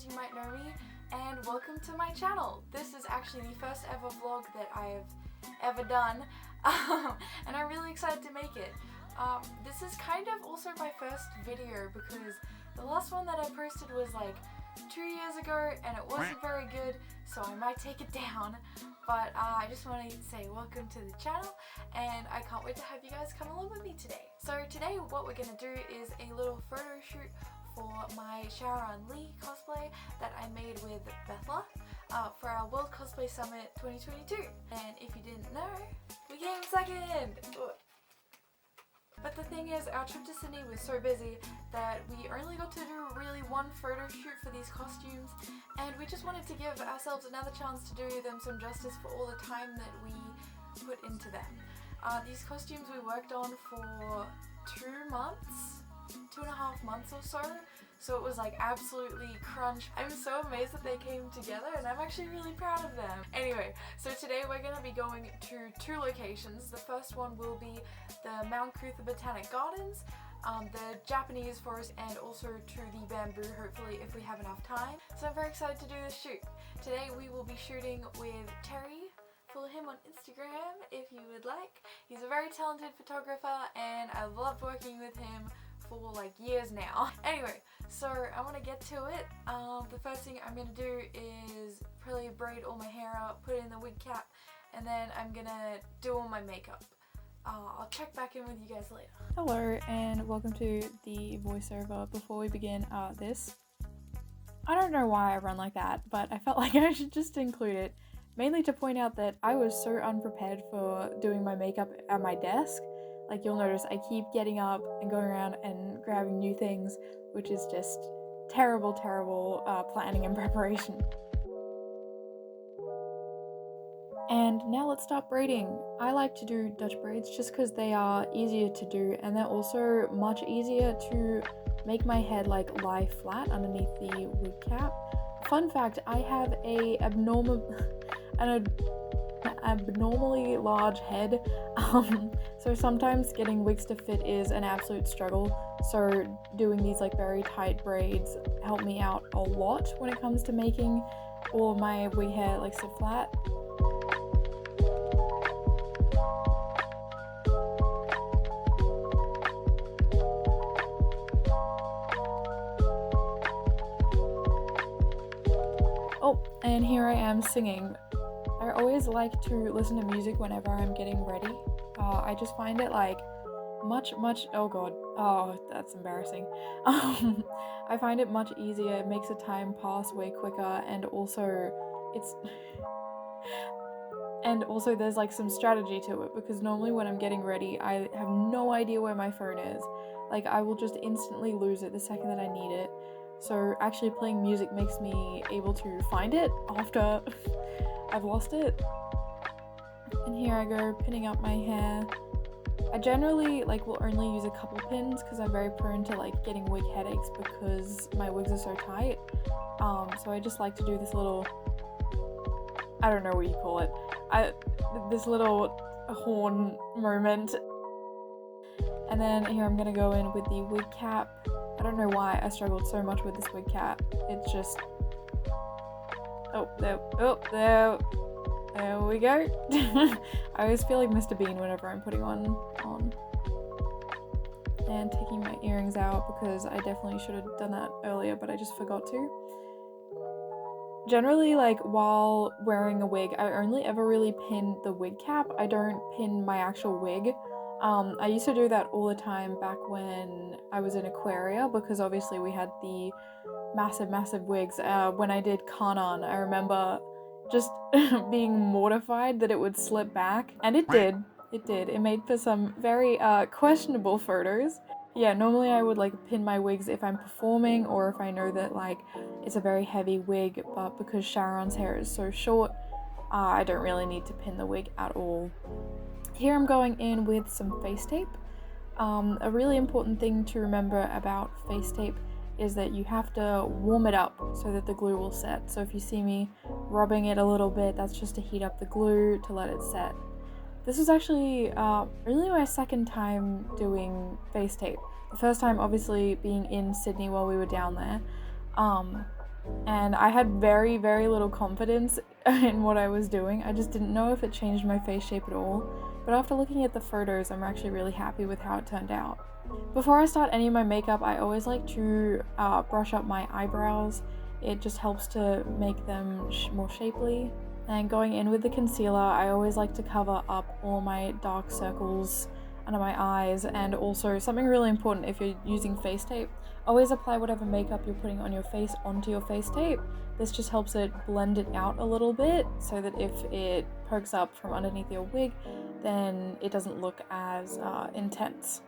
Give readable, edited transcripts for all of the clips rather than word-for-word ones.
as you might know me, and welcome to my channel. This is actually the first ever vlog that I have ever done, and I'm really excited to make it. This is kind of also my first video because the last one that I posted was like 2 years ago and it wasn't very good, so I might take it down. But I just want to say welcome to the channel, and I can't wait to have you guys come along with me today. So today what we're going to do is a little photo shoot for my SYAORAN cosplay that I made with Bethla for our World Cosplay Summit 2022. And if you didn't know, we came second! But the thing is, our trip to Sydney was so busy that we only got to do really one photo shoot for these costumes, and we just wanted to give ourselves another chance to do them some justice for all the time that we put into them. These costumes we worked on for 2 months, 2.5 months or so it was like absolutely crunch. I'm so amazed that they came together, and I'm actually really proud of them. Anyway, so today we're going to be going to 2 locations. The first one will be the Mount Coot Botanic Gardens, the Japanese forest, and also to the bamboo, hopefully, if we have enough time. So I'm very excited to do this shoot. Today we will be shooting with Terry. Follow him on Instagram if you would like. He's a very talented photographer and I loved working with him for like years now. Anyway, so I want to get to it. The first thing I'm going to do is probably braid all my hair out, put it in the wig cap, and then I'm going to do all my makeup. I'll check back in with you guys later. Hello and welcome to the voiceover. Before we begin this, I don't know why I run like that, but I felt like I should just include it, mainly to point out that I was so unprepared for doing my makeup at my desk. Like, you'll notice I keep getting up and going around and grabbing new things, which is just terrible planning and preparation. And now let's start braiding. I like to do Dutch braids just because they are easier to do, and they're also much easier to make my head like lie flat underneath the wig cap. Fun fact, I have an abnormally large head, so sometimes getting wigs to fit is an absolute struggle. So doing these like very tight braids help me out a lot when it comes to making all of my wig hair like sit flat. Oh, and here I am singing. I always like to listen to music whenever I'm getting ready. I just find it like much, oh god, oh, that's embarrassing. I find it much easier, it makes the time pass way quicker, and also there's like some strategy to it, because normally when I'm getting ready, I have no idea where my phone is. Like, I will just instantly lose it the second that I need it. So actually playing music makes me able to find it after I've lost it. And here I go, pinning up my hair. I generally will only use a couple pins because I'm very prone to getting wig headaches because my wigs are so tight. So I just like to do this little, I don't know what you call it, this little horn moment. And then here I'm gonna go in with the wig cap. I don't know why I struggled so much with this wig cap. It's just, there we go. I always feel like Mr. Bean whenever I'm putting one on. And taking my earrings out because I definitely should have done that earlier, but I just forgot to. Generally, while wearing a wig, I only ever really pin the wig cap. I don't pin my actual wig. I used to do that all the time back when I was in Aquaria, because obviously we had the massive wigs. When I did Kanan, I remember just being mortified that it would slip back, and it did. It made for some very questionable photos. Yeah, normally I would pin my wigs if I'm performing or if I know that it's a very heavy wig, but because SYAORAN's hair is so short, I don't really need to pin the wig at all. Here I'm going in with some face tape. A really important thing to remember about face tape is that you have to warm it up so that the glue will set. So if you see me rubbing it a little bit, that's just to heat up the glue to let it set. This is actually really my second time doing face tape. The first time obviously being in Sydney while we were down there. and I had very, very little confidence in what I was doing. I just didn't know if it changed my face shape at all, but after looking at the photos, I'm actually really happy with how it turned out. Before I start any of my makeup, I always like to brush up my eyebrows. It just helps to make them more shapely. And going in with the concealer, I always like to cover up all my dark circles under my eyes, and also something really important if you're using face tape, always apply whatever makeup you're putting on your face onto your face tape. This just helps it blend it out a little bit so that if it pokes up from underneath your wig, then it doesn't look as intense.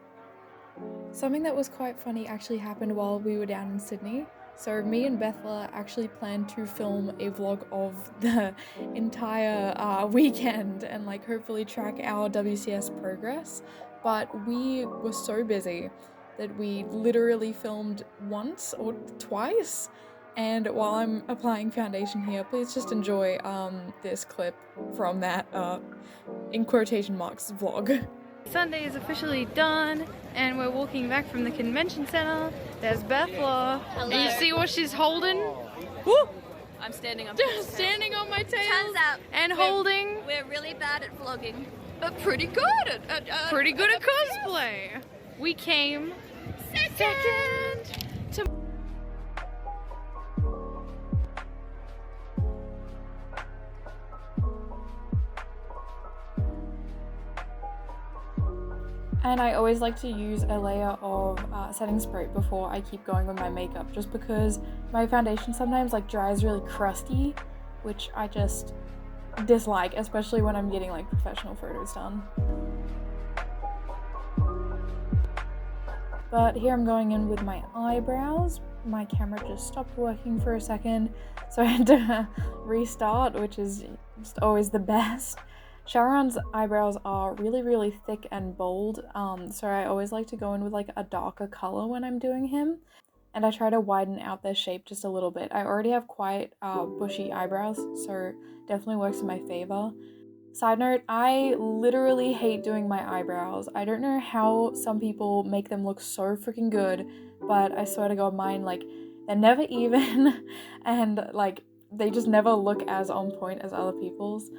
Something that was quite funny actually happened while we were down in Sydney. So me and Bethla actually planned to film a vlog of the entire weekend and like hopefully track our WCS progress, but we were so busy that we literally filmed once or twice. And while I'm applying foundation here, please just enjoy this clip from that in quotation marks vlog. Sunday is officially done and we're walking back from the convention center. There's Bethla. Hello. And you see what she's holding? Woo! I'm standing on Standing on my tail. Turns out and holding. we're really bad at vlogging, but pretty good at cosplay. We came second to And I always like to use a layer of setting spray before I keep going with my makeup, just because my foundation sometimes like dries really crusty, which I just dislike, especially when I'm getting like professional photos done. But here I'm going in with my eyebrows. My camera just stopped working for a second, so I had to restart, which is just always the best. SYAORAN's eyebrows are really, really thick and bold, so I always like to go in with like a darker color when I'm doing him, and I try to widen out their shape just a little bit. I already have quite bushy eyebrows, so definitely works in my favor. Side note, I literally hate doing my eyebrows. I don't know how some people make them look so freaking good, but I swear to God, mine, like, they're never even, and like, they just never look as on point as other people's.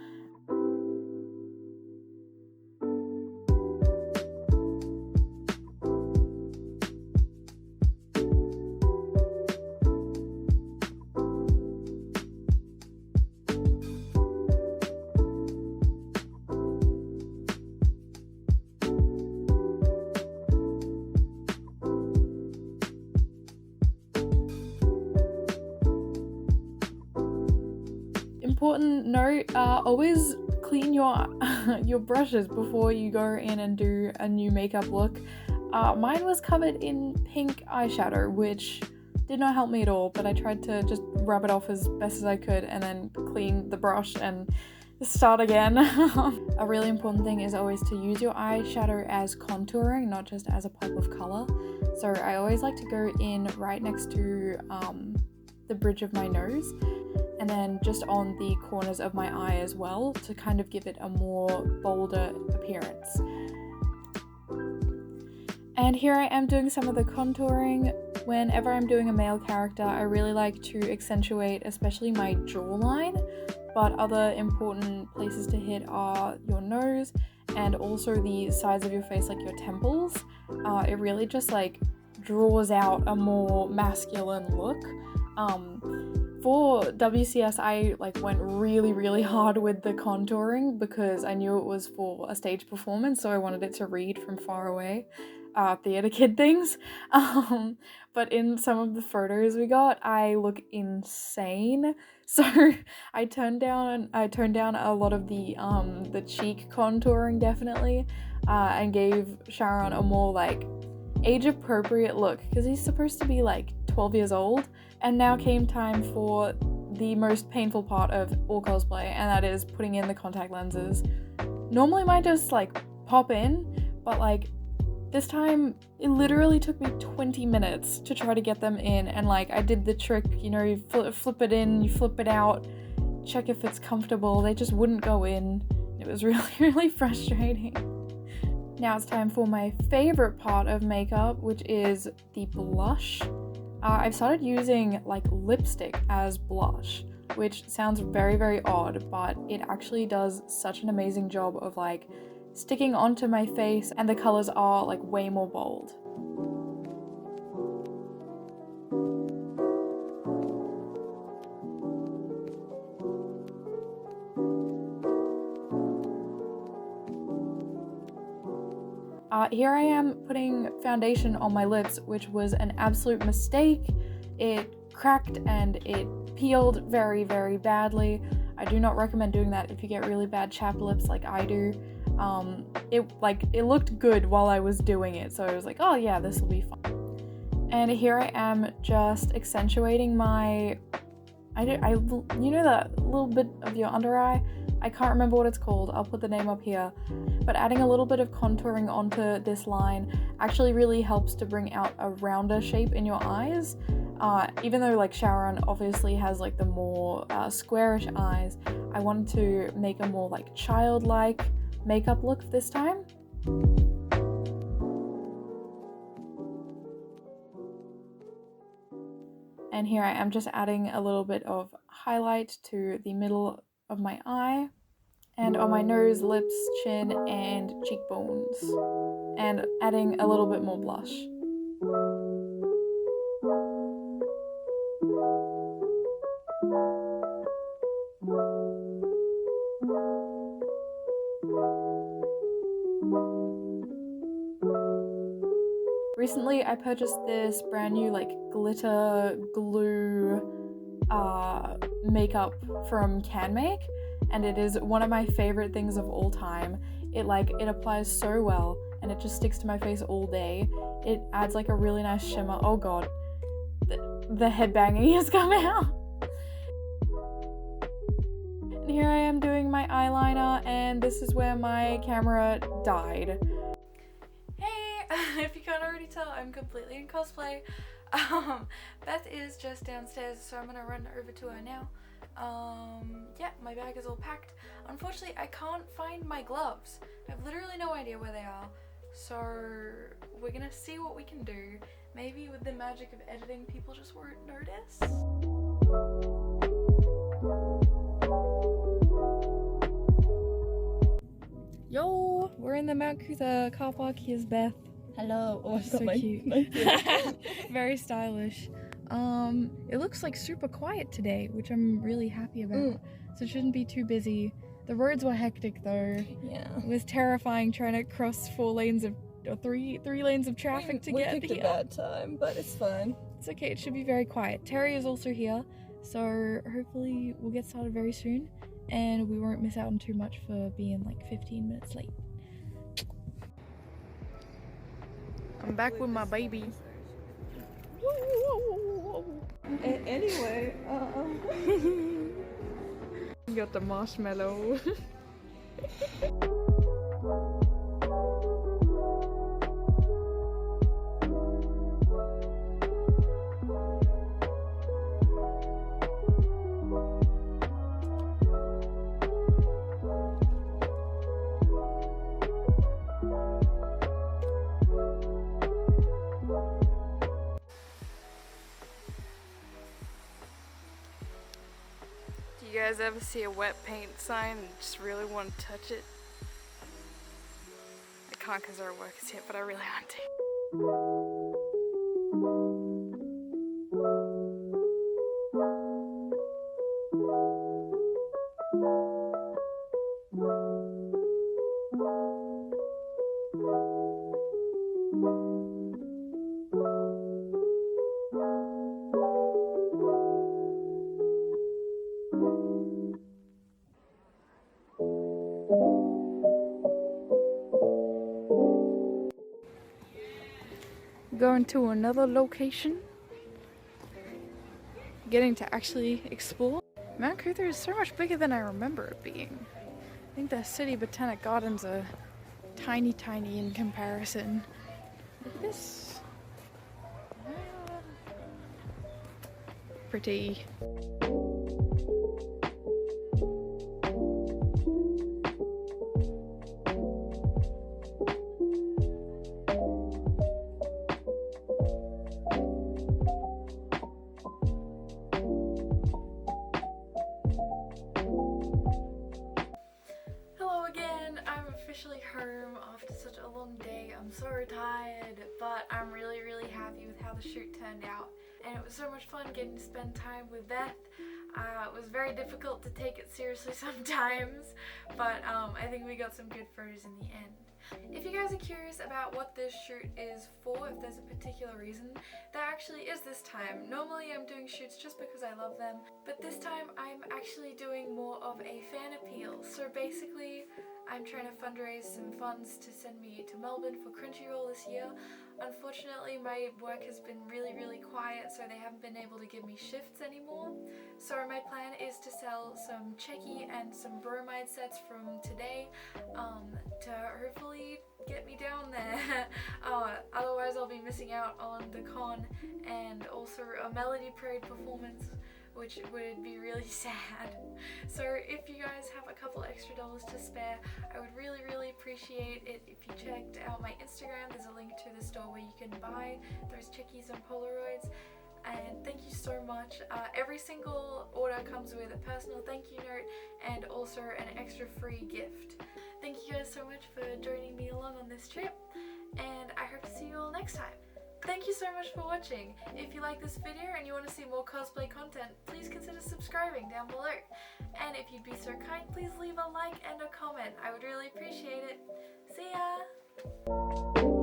Important note, always clean your your brushes before you go in and do a new makeup look. Mine was covered in pink eyeshadow, which did not help me at all, but I tried to just rub it off as best as I could and then clean the brush and start again. A really important thing is always to use your eyeshadow as contouring, not just as a pop of color. So I always like to go in right next to the bridge of my nose, and then just on the corners of my eye as well, to kind of give it a more bolder appearance. And here I am doing some of the contouring. Whenever I'm doing a male character, I really like to accentuate especially my jawline, but other important places to hit are your nose and also the sides of your face, like your temples. It really just like draws out a more masculine look. For WCS, I like went really hard with the contouring because I knew it was for a stage performance, so I wanted it to read from far away. Theater kid things. But in some of the photos we got, I look insane. So I turned down a lot of the cheek contouring, definitely, and gave SYAORAN a more like age appropriate look because he's supposed to be like 12 years old. And now came time for the most painful part of all cosplay, and that is putting in the contact lenses. Normally mine just like pop in, but like this time it literally took me 20 minutes to try to get them in, and like I did the trick, you know, you flip it in, you flip it out, check if it's comfortable. They just wouldn't go in. It was really frustrating. Now it's time for my favorite part of makeup, which is the blush. I've started using like lipstick as blush, which sounds very, very odd, but it actually does such an amazing job of like sticking onto my face, and the colors are like way more bold. Here I am putting foundation on my lips, which was an absolute mistake. It cracked and it peeled very, very badly. I do not recommend doing that if you get really bad chapped lips like I do. It looked good while I was doing it, so I was like, oh yeah, this will be fun. And here I am just accentuating my, you know that little bit of your under eye? I can't remember what it's called, I'll put the name up here. But adding a little bit of contouring onto this line actually really helps to bring out a rounder shape in your eyes. Even though like SYAORAN obviously has like the more squarish eyes, I wanted to make a more like childlike makeup look this time. And here I am just adding a little bit of highlight to the middle of my eye, and on my nose, lips, chin, and cheekbones, and adding a little bit more blush. Recently, I purchased this brand new like glitter glue makeup from CanMake, and it is one of my favorite things of all time. It applies so well, and it just sticks to my face all day. It adds like a really nice shimmer. Oh god, the headbanging has come out. And here I am doing my eyeliner, and this is where my camera died. If you can't already tell, I'm completely in cosplay. Beth is just downstairs, so I'm gonna run over to her now. Yeah, my bag is all packed. Unfortunately, I can't find my gloves. I have literally no idea where they are. So we're gonna see what we can do. Maybe with the magic of editing, people just won't notice. Yo, we're in the Mount Cootha car park. Here's Beth. Hello. Oh, I've So got cute. Very stylish. It looks like super quiet today, which I'm really happy about. So it shouldn't be too busy. The roads were hectic though. Yeah. It was terrifying trying to cross three lanes of traffic to get We picked here. a bad time, but it's fine. It's okay, it should be very quiet. Terry is also here, so hopefully we'll get started very soon and we won't miss out on too much for being like 15 minutes late. I'm back with my baby. Anyway, Got the marshmallow. You guys ever see a wet paint sign and just really want to touch it? I can't because our work is here, but I really want to. Going to another location, getting to actually explore. Mount Cootha is so much bigger than I remember it being. I think the City Botanic Gardens are tiny in comparison. Look at this. Pretty. officially home after such a long day. I'm so tired, but I'm really happy with how the shoot turned out. And it was so much fun getting to spend time with Beth. It was very difficult to take it seriously sometimes, but I think we got some good photos in the end. If you guys are curious about what this shoot is for, if there's a particular reason, there actually is this time. Normally I'm doing shoots just because I love them, but this time I'm actually doing more of a fan appeal. So basically I'm trying to fundraise some funds to send me to Melbourne for Crunchyroll this year. Unfortunately my work has been really quiet, so they haven't been able to give me shifts anymore. So my plan is to sell some checky and some bromide sets from today to hopefully get me down there. Otherwise I'll be missing out on the con and also a Melody Parade performance, which would be really sad. So if you guys have a couple extra dollars to spare, I would really appreciate it if you checked out my Instagram. There's a link to the store where you can buy those chickies and Polaroids. And thank you so much. Every single order comes with a personal thank you note and also an extra free gift. Thank you guys so much for joining me along on this trip, and I hope to see you all next time. Thank you so much for watching. If you like this video and you want to see more cosplay content, please consider subscribing down below. And if you'd be so kind, please leave a like and a comment. I would really appreciate it. See ya!